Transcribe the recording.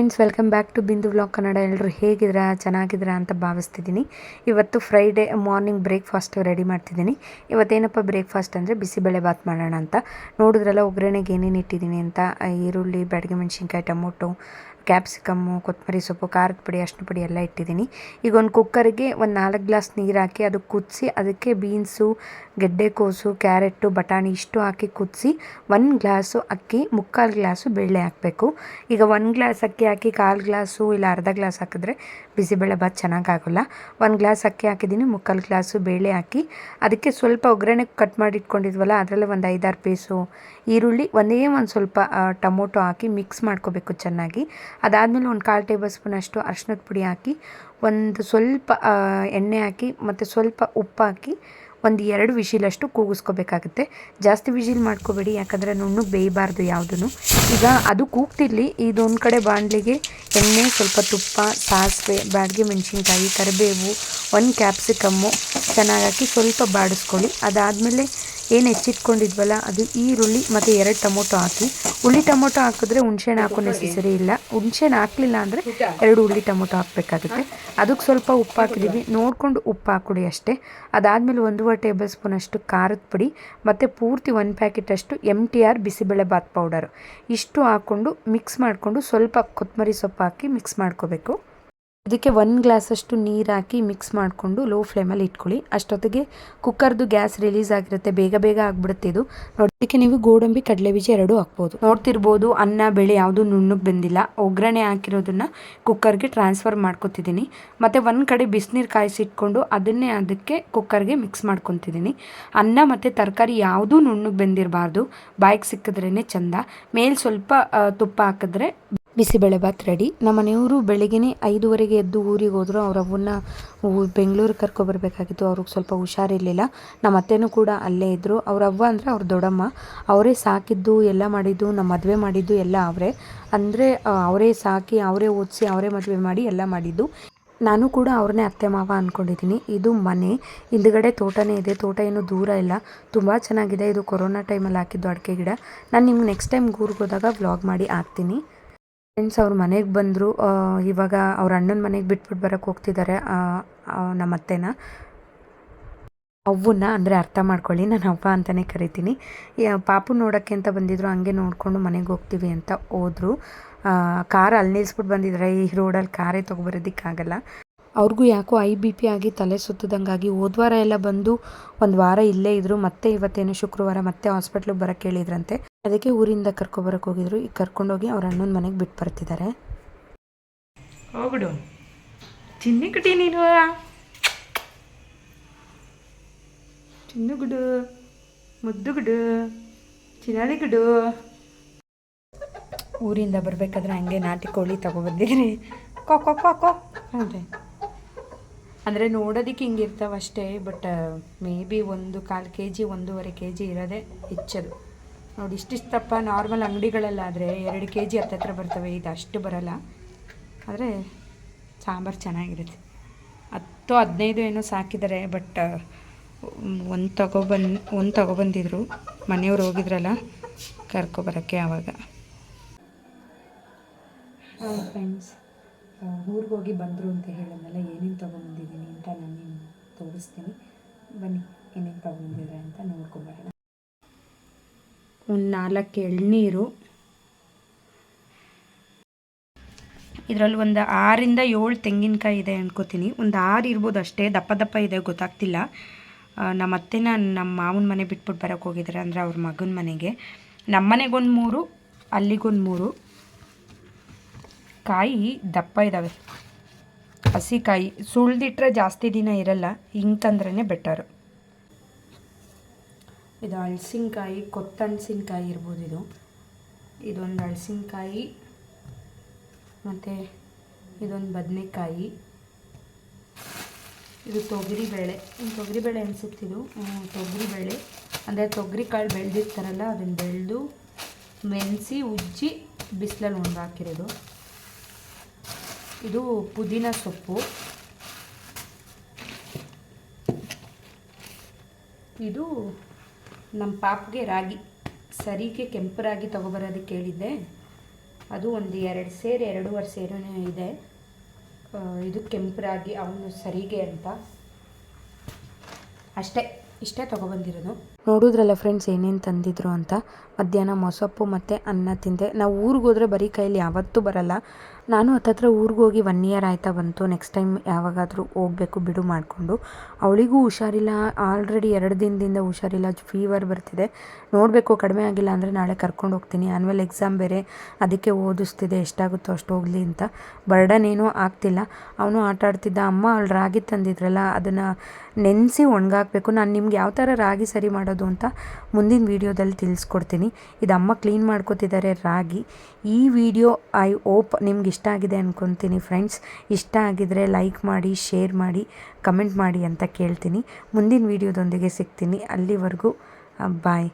Friends, welcome back to ಬಿಂದು vlog Kannada. ಎಲ್ಲರೂ ಹೇಗಿದ್ದೀರಾ? ಚೆನ್ನಾಗಿದ್ದೀರಾ ಅಂತ ಭಾವಿಸ್ತಿದ್ದೀನಿ. ಇವತ್ತು ಫ್ರೈಡೇ ಮಾರ್ನಿಂಗ್ ಬ್ರೇಕ್ಫಾಸ್ಟ್ ರೆಡಿ ಮಾಡ್ತಿದ್ದೀನಿ. ಇವತ್ತೇನಪ್ಪ ಬ್ರೇಕ್ಫಾಸ್ಟ್ ಅಂದರೆ ಬಿಸಿಬೇಳೆ ಬಾತ್ ಮಾಡೋಣ ಅಂತ. ನೋಡಿದ್ರಲ್ಲ ಒಗ್ಗರಣೆಗೆ ಏನೇನು ಇಟ್ಟಿದ್ದೀನಿ ಅಂತ. ಈರುಳ್ಳಿ, ಬ್ಯಾಡಗಿ ಮೆಣಸಿನ್ಕಾಯಿ, ಟೊಮೊಟೊ, ಕ್ಯಾಪ್ಸಿಕಮ್ಮು, ಕೊತ್ತಂಬರಿ ಸೊಪ್ಪು, ಖಾರದ ಪುಡಿ, ಅರಿಶಿನ ಪುಡಿ ಎಲ್ಲ ಇಟ್ಟಿದ್ದೀನಿ. ಈಗ ಒಂದು ಕುಕ್ಕರ್ಗೆ ಒಂದು 4 ಗ್ಲಾಸ್ ನೀರು ಹಾಕಿ ಅದು ಕುದಿಸಿ ಅದಕ್ಕೆ ಬೀನ್ಸು, ಗೆಡ್ಡೆಕೋಸು, ಕ್ಯಾರೆಟು, ಬಟಾಣಿ ಇಷ್ಟು ಹಾಕಿ ಕುದಿಸಿ 1 ಗ್ಲಾಸು ಅಕ್ಕಿ, 3/4 ಗ್ಲಾಸು ಬೇಳೆ ಹಾಕಬೇಕು. ಈಗ 1 ಗ್ಲಾಸ್ ಅಕ್ಕಿ ಹಾಕಿ 1/4 ಗ್ಲಾಸು ಇಲ್ಲ ಅರ್ಧ ಗ್ಲಾಸ್ ಹಾಕಿದ್ರೆ ಬಿಸಿಬೇಳೆ ಬಾತ್ ಚೆನ್ನಾಗಾಗೋಲ್ಲ. 1 ಗ್ಲಾಸ್ ಅಕ್ಕಿ ಹಾಕಿದ್ದೀನಿ, 3/4 ಗ್ಲಾಸು ಬೇಳೆ ಹಾಕಿ ಅದಕ್ಕೆ ಸ್ವಲ್ಪ ಒಗ್ಗರಣೆ ಕಟ್ ಮಾಡಿ ಇಟ್ಕೊಂಡಿದ್ವಲ್ಲ ಅದರಲ್ಲೇ ಒಂದು 5-6 ಪೀಸು ಈರುಳ್ಳಿ, ಒಂದು ಸ್ವಲ್ಪ ಟೊಮೊಟೊ ಹಾಕಿ ಮಿಕ್ಸ್ ಮಾಡ್ಕೋಬೇಕು ಚೆನ್ನಾಗಿ. ಅದಾದಮೇಲೆ ಒಂದು 1/4 ಟೇಬಲ್ ಸ್ಪೂನ್ ಅಷ್ಟು ಅರಿಶಿನದ ಪುಡಿ ಹಾಕಿ, ಒಂದು ಸ್ವಲ್ಪ ಎಣ್ಣೆ ಹಾಕಿ ಮತ್ತು ಸ್ವಲ್ಪ ಉಪ್ಪು ಹಾಕಿ ಒಂದು 2 ವಿಶಿಲಷ್ಟು ಕೂಗಿಸ್ಕೋಬೇಕಾಗುತ್ತೆ. ಜಾಸ್ತಿ ವಿಶಿಲ್ ಮಾಡ್ಕೋಬೇಡಿ, ಯಾಕಂದರೆ ನುಣ್ಣಗೆ ಬೇಯಬಾರ್ದು ಯಾವುದೂ. ಈಗ ಅದು ಕೂಗ್ತಿರ್ಲಿ, ಇದೊಂದು ಕಡೆ ಬಾಣಲಿಗೆ ಎಣ್ಣೆ, ಸ್ವಲ್ಪ ತುಪ್ಪ, ಸಾಸಿವೆ, ಬ್ಯಾಡಗಿ ಮೆಣಸಿನ್ಕಾಯಿ, ಕರಿಬೇವು, 1 ಕ್ಯಾಪ್ಸಿಕಮ್ಮು ಚೆನ್ನಾಗಿ ಹಾಕಿ ಸ್ವಲ್ಪ ಬಾಡಿಸ್ಕೊಳ್ಳಿ. ಅದಾದಮೇಲೆ ಏನು ಹೆಚ್ಚಿಟ್ಕೊಂಡಿದ್ವಲ್ಲ ಅದು ಈರುಳ್ಳಿ ಮತ್ತು 2 ಟೊಮೊಟೊ ಹಾಕಿ. ಹುಳಿ ಟೊಮೊಟೊ ಹಾಕಿದ್ರೆ ಹುಣ್ಸೆಹಣ್ಣು ಹಾಕೋ ನೆಸೆಸರಿ ಇಲ್ಲ. ಹುಣ್ಸೆಹಣ್ಣು ಹಾಕಲಿಲ್ಲ ಅಂದರೆ 2 ಹುಳಿ ಟೊಮೊಟೊ ಹಾಕಬೇಕಾಗುತ್ತೆ. ಅದಕ್ಕೆ ಸ್ವಲ್ಪ ಉಪ್ಪು ಹಾಕಿದ್ದೀವಿ, ನೋಡಿಕೊಂಡು ಉಪ್ಪು ಹಾಕ್ಕೊಡಿ ಅಷ್ಟೇ. ಅದಾದಮೇಲೆ 1.5 ಟೇಬಲ್ ಸ್ಪೂನ್ ಅಷ್ಟು ಖಾರದ ಪುಡಿ ಮತ್ತು ಪೂರ್ತಿ 1 ಪ್ಯಾಕೆಟ್ ಅಷ್ಟು MTR ಬಿಸಿಬೇಳೆ ಬಾತ್ ಪೌಡರು ಇಷ್ಟು ಹಾಕ್ಕೊಂಡು ಮಿಕ್ಸ್ ಮಾಡಿಕೊಂಡು ಸ್ವಲ್ಪ ಕೊತ್ತಂಬರಿ ಸೊಪ್ಪು ಹಾಕಿ ಮಿಕ್ಸ್ ಮಾಡ್ಕೋಬೇಕು. ಇದಕ್ಕೆ 1 ಗ್ಲಾಸಷ್ಟು ನೀರು ಹಾಕಿ ಮಿಕ್ಸ್ ಮಾಡಿಕೊಂಡು ಲೋ ಫ್ಲೇಮಲ್ಲಿ ಇಟ್ಕೊಳ್ಳಿ. ಅಷ್ಟೊತ್ತಿಗೆ ಕುಕ್ಕರ್ದು ಗ್ಯಾಸ್ ರಿಲೀಸ್ ಆಗಿರುತ್ತೆ, ಬೇಗ ಆಗಿಬಿಡುತ್ತೆ ಇದು. ನೋಡೋದಕ್ಕೆ ನೀವು ಗೋಡಂಬಿ, ಕಡಲೆಬೀಜ 2 ಹಾಕ್ಬೋದು. ನೋಡ್ತಿರ್ಬೋದು ಅನ್ನ ಬೇಳೆ ಯಾವುದೂ ನುಣ್ಣಗೆ ಬೆಂದಿಲ್ಲ. ಒಗ್ಗರಣೆ ಹಾಕಿರೋದನ್ನು ಕುಕ್ಕರ್ಗೆ ಟ್ರಾನ್ಸ್ಫರ್ ಮಾಡ್ಕೊತಿದ್ದೀನಿ. ಮತ್ತು ಒಂದು ಕಡೆ ಬಿಸಿನೀರು ಕಾಯಿಸಿಟ್ಕೊಂಡು ಅದನ್ನೇ ಅದಕ್ಕೆ ಕುಕ್ಕರ್ಗೆ ಮಿಕ್ಸ್ ಮಾಡ್ಕೊತಿದ್ದೀನಿ. ಅನ್ನ ಮತ್ತು ತರಕಾರಿ ಯಾವುದೂ ನುಣ್ಣಗೆ ಬೆಂದಿರಬಾರ್ದು, ಬಾಯಿಗೆ ಸಿಕ್ಕಿದ್ರೇ ಚೆಂದ. ಮೇಲೆ ಸ್ವಲ್ಪ ತುಪ್ಪ ಹಾಕಿದ್ರೆ ಬಿಸಿಬೇಳೆ ಬಾತ್ ರೆಡಿ. ನಮ್ಮ ಮನೆಯವರು ಬೆಳಿಗ್ಗೆ 5:30 ಎದ್ದು ಊರಿಗೆ ಹೋದರು. ಅವ್ರ ಅವ್ವನ್ನ ಬೆಂಗಳೂರಿಗೆ ಕರ್ಕೊಬರ್ಬೇಕಾಗಿತ್ತು. ಅವ್ರಿಗೆ ಸ್ವಲ್ಪ ಹುಷಾರಿರಲಿಲ್ಲ. ನಮ್ಮ ಅತ್ತೆನೂ ಕೂಡ ಅಲ್ಲೇ ಇದ್ದರು. ಅವ್ರ ಅವ್ವ ಅಂದರೆ ಅವ್ರ ದೊಡ್ಡಮ್ಮ. ಅವರೇ ಸಾಕಿದ್ದು ಎಲ್ಲ ಮಾಡಿದ್ದು, ನಮ್ಮ ಮದುವೆ ಮಾಡಿದ್ದು ಎಲ್ಲ ಅವರೇ. ಅಂದರೆ ಅವರೇ ಸಾಕಿ, ಅವರೇ ಓದಿಸಿ, ಅವರೇ ಮದುವೆ ಮಾಡಿ ಎಲ್ಲ ಮಾಡಿದ್ದು. ನಾನು ಕೂಡ ಅವ್ರನ್ನೇ ಅತ್ತೆ ಮಾವ ಅಂದ್ಕೊಂಡಿದ್ದೀನಿ. ಇದು ಮನೆ ಹಿಂದುಗಡೆ ತೋಟನೇ ಇದೆ. ತೋಟ ಏನೂ ದೂರ ಇಲ್ಲ, ತುಂಬ ಚೆನ್ನಾಗಿದೆ. ಇದು ಕೊರೋನಾ ಟೈಮಲ್ಲಿ ಹಾಕಿದ್ದು ಅಡಿಕೆ ಗಿಡ. ನಾನು ನಿಮ್ಗೆ ನೆಕ್ಸ್ಟ್ ಟೈಮ್ ಊರಿಗೆ ಹೋದಾಗ ವ್ಲಾಗ್ ಮಾಡಿ ಹಾಕ್ತೀನಿ. ಫ್ರೆಂಡ್ಸ್, ಅವ್ರ ಮನೆಗೆ ಬಂದರು. ಇವಾಗ ಅವ್ರ ಅಣ್ಣನ ಮನೆಗೆ ಬಿಟ್ಬಿಟ್ಟು ಬರೋಕ್ಕೆ ಹೋಗ್ತಿದ್ದಾರೆ ನಮ್ಮ ಅತ್ತೆನ. ಅವ್ವನ್ನ ಅಂದರೆ ಅರ್ಥ ಮಾಡ್ಕೊಳ್ಳಿ, ನಾನು ಅವ್ವ ಅಂತಲೇ ಕರಿತೀನಿ. ಪಾಪು ನೋಡೋಕ್ಕೆ ಅಂತ ಬಂದಿದ್ದರು, ಹಂಗೆ ನೋಡಿಕೊಂಡು ಮನೆಗೆ ಹೋಗ್ತೀವಿ ಅಂತ ಹೋದರು. ಕಾರ್ ಅಲ್ಲಿ ನಿಲ್ಲಿಸ್ಬಿಟ್ಟು ಬಂದಿದ್ದಾರೆ. ಈ ರೋಡಲ್ಲಿ ಕಾರೇ ತೊಗೊಬರೋದಕ್ಕಾಗಲ್ಲ. ಅವ್ರಿಗೂ ಯಾಕೋ IBP ಆಗಿ ತಲೆ ಸುತ್ತದಂಗಾಗಿ ಹೋದ್ವಾರ ಎಲ್ಲ ಬಂದು 1 ವಾರ ಇಲ್ಲೇ ಇದ್ದರು. ಮತ್ತೆ ಇವತ್ತೇನು ಶುಕ್ರವಾರ ಮತ್ತೆ ಹಾಸ್ಪಿಟ್ಲಿಗೆ ಬರೋಕ್ಕೆ ಹೇಳಿದ್ರಂತೆ. ಅದಕ್ಕೆ ಊರಿಂದ ಕರ್ಕೊಬರಕ್ಕೆ ಹೋಗಿದ್ರು. ಈಗ ಕರ್ಕೊಂಡೋಗಿ ಅವ್ರ ಅಣ್ಣನ ಮನೆಗೆ ಬಿಟ್ಟು ಬರ್ತಿದ್ದಾರೆ. ಹೋಗ್ಬಿಡು ಚಿನ್ನಿ ಕುಟಿ, ನೀನು ಚಿನ್ನುಗುಡು, ಮುದ್ದುಗುಡು, ಚಿನ್ನಾಲಿ ಗುಡು. ಊರಿಂದ ಬರಬೇಕಾದ್ರೆ ಹಂಗೆ ನಾಟಿ ಕೋಳಿ ತೊಗೊಬಂದಿದ್ರಿ. ಕೋ ಅಂದರೆ ನೋಡೋದಕ್ಕೆ ಹಿಂಗೆ ಇರ್ತಾವಷ್ಟೇ, but may be 1/4 kg 1.5 kg ಇರೋದೇ ಹೆಚ್ಚದು. ನೋಡಿ ಇಷ್ಟಿಷ್ಟಪ್ಪ. ನಾರ್ಮಲ್ ಅಂಗಡಿಗಳಲ್ಲಾದರೆ 2 kg ಹತ್ತತ್ರ ಬರ್ತವೆ, ಇದು ಅಷ್ಟು ಬರೋಲ್ಲ. ಆದರೆ ಸಾಂಬಾರು ಚೆನ್ನಾಗಿರುತ್ತೆ. 10-15 ಏನೋ ಸಾಕಿದ್ದಾರೆ, ಬಟ್ ಒಂದು ತಗೊಬಂದಿದ್ರು. ಮನೆಯವ್ರು ಹೋಗಿದ್ರಲ್ಲ ಕರ್ಕೊಬರೋಕ್ಕೆ ಆವಾಗ. ಫ್ರೆಂಡ್ಸ್, ಊರಿಗೆ ಹೋಗಿ ಬಂದರು ಅಂತ ಹೇಳಿದ್ನಲ್ಲ, ಏನೇನು ತೊಗೊಂಬಂದಿದ್ದೀನಿ ಅಂತ ನಾನು ತೋರಿಸ್ತೀನಿ. ಬನ್ನಿ ಏನೇನು ತೊಗೊಂಬಂದಿದ್ದಾರೆ ಅಂತ ನೋಡ್ಕೊಬರೋಣ. ಒಂದು 4 ಎಳ್ನೀರು, ಇದರಲ್ಲಿ ಒಂದು 6-7 ತೆಂಗಿನಕಾಯಿ ಇದೆ ಅನ್ಕೋತೀನಿ. ಒಂದು 6 ಇರ್ಬೋದು ಅಷ್ಟೇ, ದಪ್ಪ ಇದೆ, ಗೊತ್ತಾಗ್ತಿಲ್ಲ. ನಮ್ಮ ಅತ್ತೆನ ನಮ್ಮ ಮಾವನ ಮನೆ ಬಿಟ್ಬಿಟ್ಟು ಬರೋಕ್ಕೆ ಹೋಗಿದ್ದಾರೆ, ಅಂದರೆ ಅವ್ರ ಮಗನ ಮನೆಗೆ. ನಮ್ಮ ಮನೆಗೊಂದು 3, ಅಲ್ಲಿಗೊಂದು 3. ಕಾಯಿ ದಪ್ಪ ಇದ್ದಾವೆ, ಹಸಿಕಾಯಿ. ಸುಳಿದಿಟ್ರೆ ಜಾಸ್ತಿ ದಿನ ಇರಲ್ಲ, ಹಿಂಗೆ ತಂದ್ರೇ ಬೆಟರು. ಇದು ಹಲಸಿನಕಾಯಿ, ಕೊತ್ತಣಸಿನಕಾಯಿ ಇರ್ಬೋದು. ಇದೊಂದು ಹಲಸಿನಕಾಯಿ, ಮತ್ತು ಇದೊಂದು ಬದನೆಕಾಯಿ. ಇದು ತೊಗರಿಬೇಳೆ ಅನಿಸುತ್ತಿದ್ದು. ತೊಗರಿಬೇಳೆ ಅಂದರೆ ತೊಗರಿ ಕಾಳು ಬೆಳೆದಿರ್ತಾರಲ್ಲ, ಅದನ್ನು ಬೆಳೆದು ಮೆಣಸಿ ಉಜ್ಜಿ ಬಿಸಿಲಲ್ಲಿ ಒಣಗಿ ಹಾಕಿರೋದು. ಇದು ಪುದೀನ ಸೊಪ್ಪು. ಇದು ನಮ್ಮ ಪಾಪಗೆ ರಾಗಿ, ಸರಿಗೆ ಕೆಂಪು ರಾಗಿ ತೊಗೊಬರೋದಕ್ಕೆ ಹೇಳಿದ್ದೆ. ಅದು ಒಂದು 2 ಸೇರು 2.5 ಸೇರು ಇದೆ. ಇದು ಕೆಂಪು ರಾಗಿ ಅವನು ಸರಿಗೆ ಅಂತ ಅಷ್ಟೇ. ಇಷ್ಟೇ ತೊಗೊಬಂದಿರೋದು. ನೋಡಿದ್ರಲ್ಲ ಫ್ರೆಂಡ್ಸ್ ಏನೇನು ತಂದಿದ್ರು ಅಂತ. ಮಧ್ಯಾಹ್ನ ಮೊಸಪ್ಪು ಮತ್ತು ಅನ್ನ ತಿಂದೆ. ನಾವು ಊರಿಗೆ ಹೋದರೆ ಬರೀ ಕೈಯಲ್ಲಿ ಯಾವತ್ತೂ ಬರಲ್ಲ. ನಾನು ಹತ್ತತ್ರ ಊರಿಗೆ ಹೋಗಿ 1 ಇಯರ್ ಆಯ್ತಾ ಬಂತು. ನೆಕ್ಸ್ಟ್ ಟೈಮ್ ಯಾವಾಗಾದರೂ ಹೋಗಬೇಕು ಬಿಡು ಮಾಡಿಕೊಂಡು. ಅವಳಿಗೂ ಹುಷಾರಿಲ್ಲ, ಆಲ್ರೆಡಿ 2 ದಿನದಿಂದ ಹುಷಾರಿಲ್ಲ, ಫೀವರ್ ಬರ್ತಿದೆ. ನೋಡಬೇಕು, ಕಡಿಮೆ ಆಗಿಲ್ಲ ಅಂದರೆ ನಾಳೆ ಕರ್ಕೊಂಡು ಹೋಗ್ತೀನಿ. ಆ್ಯನ್ಯುವಲ್ ಎಕ್ಸಾಮ್ ಬೇರೆ, ಅದಕ್ಕೆ ಓದಿಸ್ತಿದೆ, ಎಷ್ಟಾಗುತ್ತೋ ಅಷ್ಟು ಹೋಗಲಿ ಅಂತ. ಬರ್ಡನ್ ಏನೂ ಆಗ್ತಿಲ್ಲ. ಅವನು ಆಟ ಆಡ್ತಿದ್ದ. ಅಮ್ಮ ಅವಳು ರಾಗಿ ತಂದಿದ್ರಲ್ಲ ಅದನ್ನು ನೆನೆಸಿ ಒಣಗಾಕಬೇಕು. ನಾನು ನಿಮ್ಗೆ ಯಾವ ಥರ ರಾಗಿ ಸರಿ ಮಾಡೋದು ಅಂತ ಮುಂದಿನ ವೀಡಿಯೋದಲ್ಲಿ ತಿಳಿಸ್ಕೊಡ್ತೀನಿ. ಇದು ಅಮ್ಮ ಕ್ಲೀನ್ ಮಾಡ್ಕೊತಿದ್ದಾರೆ ರಾಗಿ. ಈ ವಿಡಿಯೋ ಐ ಹೋಪ್ ನಿಮ್ಗೆ ಇಷ್ಟ ಆಗಿದೆ ಅಂದ್ಕೊತೀನಿ ಫ್ರೆಂಡ್ಸ್. ಇಷ್ಟ ಆಗಿದರೆ ಲೈಕ್ ಮಾಡಿ, ಶೇರ್ ಮಾಡಿ, ಕಮೆಂಟ್ ಮಾಡಿ ಅಂತ ಕೇಳ್ತೀನಿ. ಮುಂದಿನ ವೀಡಿಯೋದೊಂದಿಗೆ ಸಿಗ್ತೀನಿ. ಅಲ್ಲಿವರೆಗೂ ಬಾಯ್.